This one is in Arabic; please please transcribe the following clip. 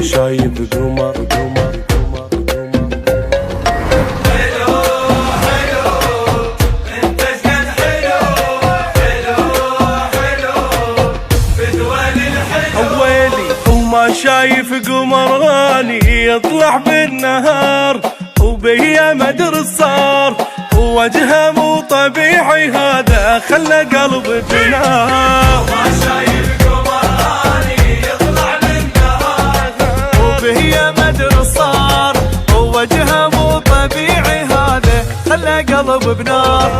وما شايف قمر. وما شايف قمر غاني يطلع بالنهار، وبهي مدر صار ووجهه مو طبيعي، هذا خلى قلبي بنار. وما شايف قمر غاني يطلع بالنهار، وبهي مدر صار ووجهه مو طبيعي، هذا خلى قلبي بنار.